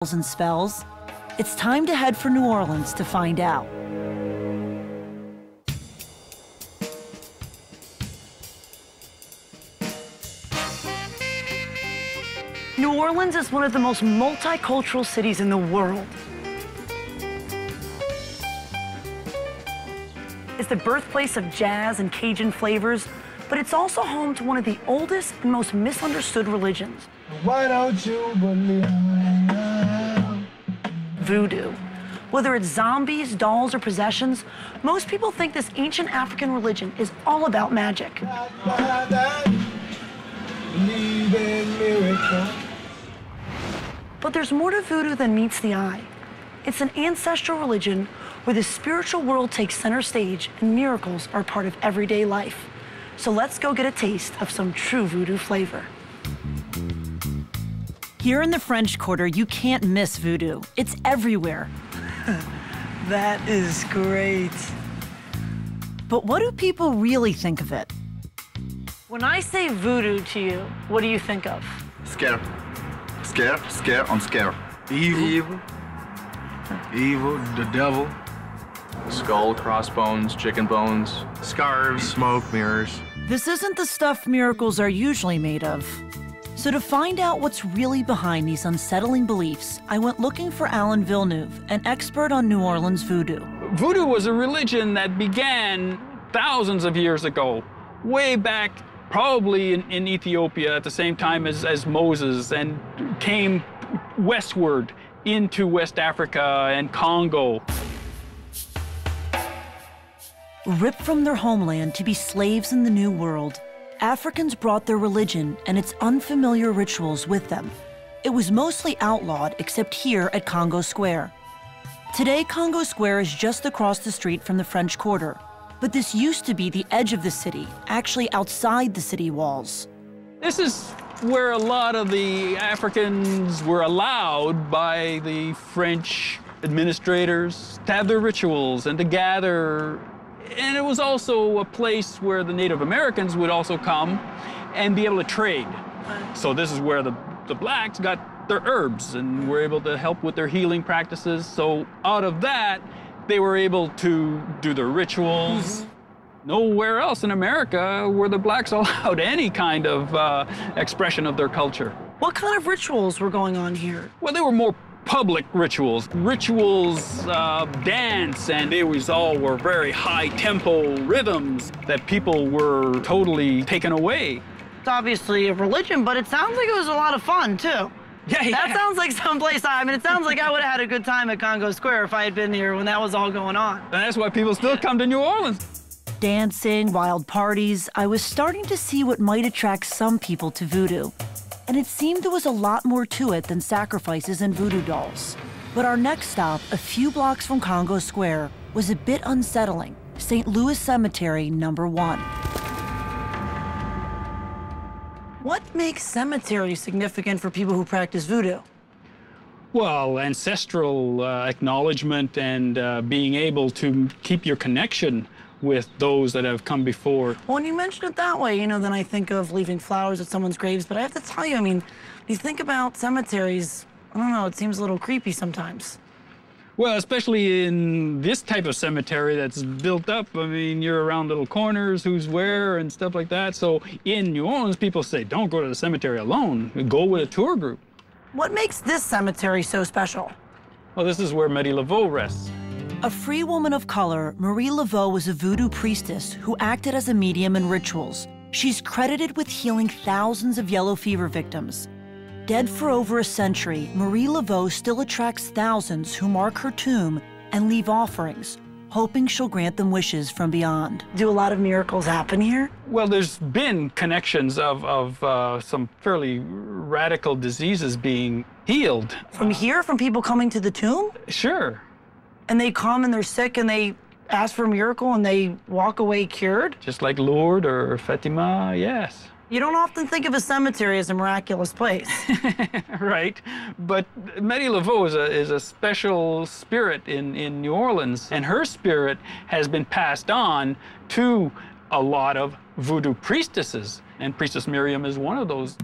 and spells? It's time to head for New Orleans to find out. New Orleans is one of the most multicultural cities in the world. It's the birthplace of jazz and Cajun flavors, but it's also home to one of the oldest and most misunderstood religions. Why don't you believe Voodoo. Whether it's zombies, dolls, or possessions, most people think this ancient African religion is all about magic. But there's more to voodoo than meets the eye. It's an ancestral religion where the spiritual world takes center stage and miracles are part of everyday life. So let's go get a taste of some true voodoo flavor. Here in the French Quarter, you can't miss voodoo. It's everywhere. That is great. But what do people really think of it? When I say voodoo to you, what do you think of? Scare. Scare, scare, I'm scared. Evil, the devil. Skull, crossbones, chicken bones, Scarves. Smoke, mirrors. This isn't the stuff miracles are usually made of. So to find out what's really behind these unsettling beliefs, I went looking for Alan Villeneuve, an expert on New Orleans voodoo. Voodoo was a religion that began thousands of years ago, way back probably in Ethiopia at the same time as Moses, and came westward into West Africa and Congo. Ripped from their homeland to be slaves in the New World, Africans brought their religion and its unfamiliar rituals with them. It was mostly outlawed except here at Congo Square. Today, Congo Square is just across the street from the French Quarter, but this used to be the edge of the city, actually outside the city walls. This is where a lot of the Africans were allowed by the French administrators to have their rituals and to gather. And it was also a place where the Native Americans would also come and be able to trade. So this is where the blacks got their herbs and were able to help with their healing practices. So out of that, they were able to do their rituals. Nowhere else in America were the blacks allowed any kind of expression of their culture. What kind of rituals were going on here? Well, they were more public rituals, dance, and they all were very high-tempo rhythms that people were totally taken away. It's obviously a religion, but it sounds like it was a lot of fun, too. Yeah. That sounds like someplace, it sounds like I would have had a good time at Congo Square if I had been here when that was all going on. And that's why people still come to New Orleans. Dancing, wild parties, I was starting to see what might attract some people to voodoo. And it seemed there was a lot more to it than sacrifices and voodoo dolls. But our next stop, a few blocks from Congo Square, was a bit unsettling. St. Louis Cemetery, number 1. What makes cemeteries significant for people who practice voodoo? Well, ancestral acknowledgement and being able to keep your connection with those that have come before. Well, when you mention it that way, then I think of leaving flowers at someone's graves, but I have to tell you, when you think about cemeteries, I don't know, it seems a little creepy sometimes. Well, especially in this type of cemetery that's built up, you're around little corners, who's where, and stuff like that. So in New Orleans, people say, don't go to the cemetery alone, go with a tour group. What makes this cemetery so special? Well, this is where Marie Laveau rests. A free woman of color, Marie Laveau was a voodoo priestess who acted as a medium in rituals. She's credited with healing thousands of yellow fever victims. Dead for over a century, Marie Laveau still attracts thousands who mark her tomb and leave offerings, hoping she'll grant them wishes from beyond. Do a lot of miracles happen here? Well, there's been connections of some fairly radical diseases being healed. From here? From people coming to the tomb? Sure. And they come and they're sick and they ask for a miracle and they walk away cured? Just like Lourdes or Fatima, yes. You don't often think of a cemetery as a miraculous place. Right, but Marie Laveau is a special spirit in New Orleans, and her spirit has been passed on to a lot of voodoo priestesses, and Priestess Miriam is one of those.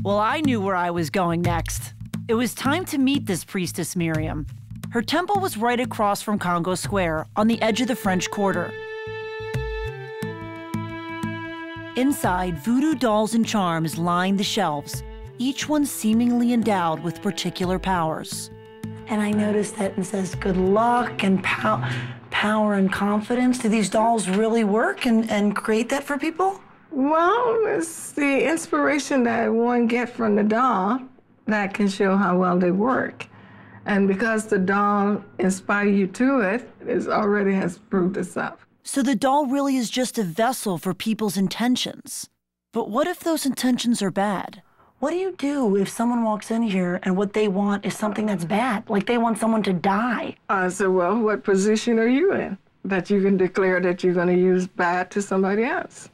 Well, I knew where I was going next. It was time to meet this priestess Miriam. Her temple was right across from Congo Square, on the edge of the French Quarter. Inside, voodoo dolls and charms lined the shelves, each one seemingly endowed with particular powers. And I noticed that it says good luck and power and confidence. Do these dolls really work and create that for people? Well, it's the inspiration that one gets from the doll that can show how well they work. And because the doll inspires you to it, it already has proved itself. So the doll really is just a vessel for people's intentions. But what if those intentions are bad? What do you do if someone walks in here and what they want is something that's bad? Like they want someone to die? I said, well, what position are you in that you can declare that you're going to use bad to somebody else?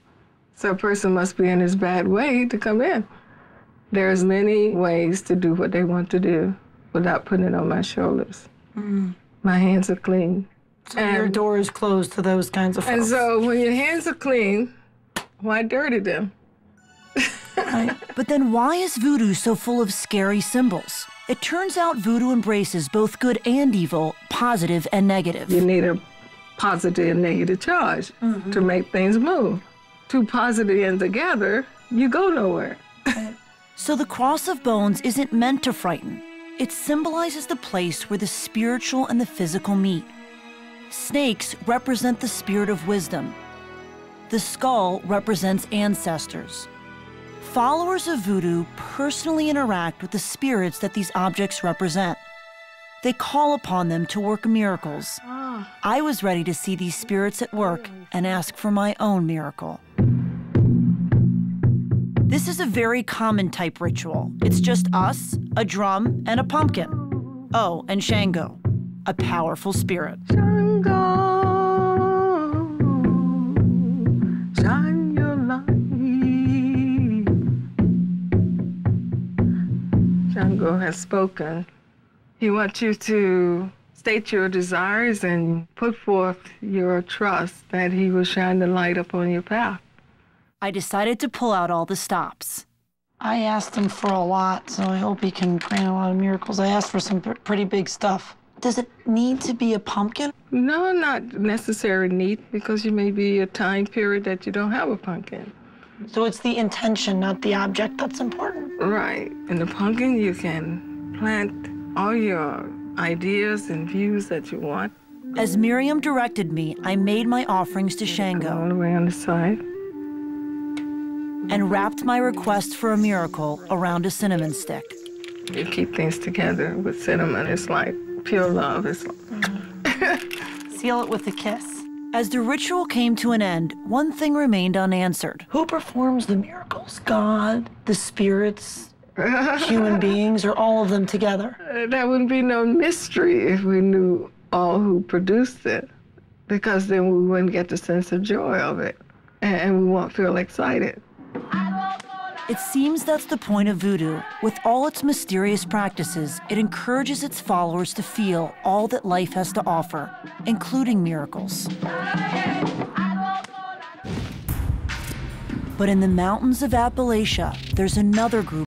So a person must be in his bad way to come in. There's many ways to do what they want to do without putting it on my shoulders. My hands are clean. So your door is closed to those kinds of folks. And so when your hands are clean, why dirty them? Right. But then why is voodoo so full of scary symbols? It turns out voodoo embraces both good and evil, positive and negative. You need a positive and negative charge to make things move. Two positive and together, you go nowhere. So the cross of bones isn't meant to frighten. It symbolizes the place where the spiritual and the physical meet. Snakes represent the spirit of wisdom. The skull represents ancestors. Followers of voodoo personally interact with the spirits that these objects represent. They call upon them to work miracles. I was ready to see these spirits at work and ask for my own miracle. This is a very common type ritual. It's just us, a drum, and a pumpkin. Oh, and Shango, a powerful spirit. Shango, shine your light. Shango has spoken. He wants you to state your desires and put forth your trust that he will shine the light upon your path. I decided to pull out all the stops. I asked him for a lot, so I hope he can grant a lot of miracles. I asked for some pretty big stuff. Does it need to be a pumpkin? No, not necessarily neat, because you may be a time period that you don't have a pumpkin. So it's the intention, not the object, that's important. Right. In the pumpkin, you can plant all your ideas and views that you want. As Miriam directed me, I made my offerings to All Shango the way on the side. and wrapped my request for a miracle around a cinnamon stick. You keep things together with cinnamon. It's like pure love. It's like Seal it with a kiss. As the ritual came to an end, one thing remained unanswered. Who performs the miracles? God, the spirits, human beings, or all of them together? There wouldn't be no mystery if we knew all who produced it, because then we wouldn't get the sense of joy of it, and we won't feel excited. It seems that's the point of voodoo. With all its mysterious practices, it encourages its followers to feel all that life has to offer, including miracles. But in the mountains of Appalachia, there's another group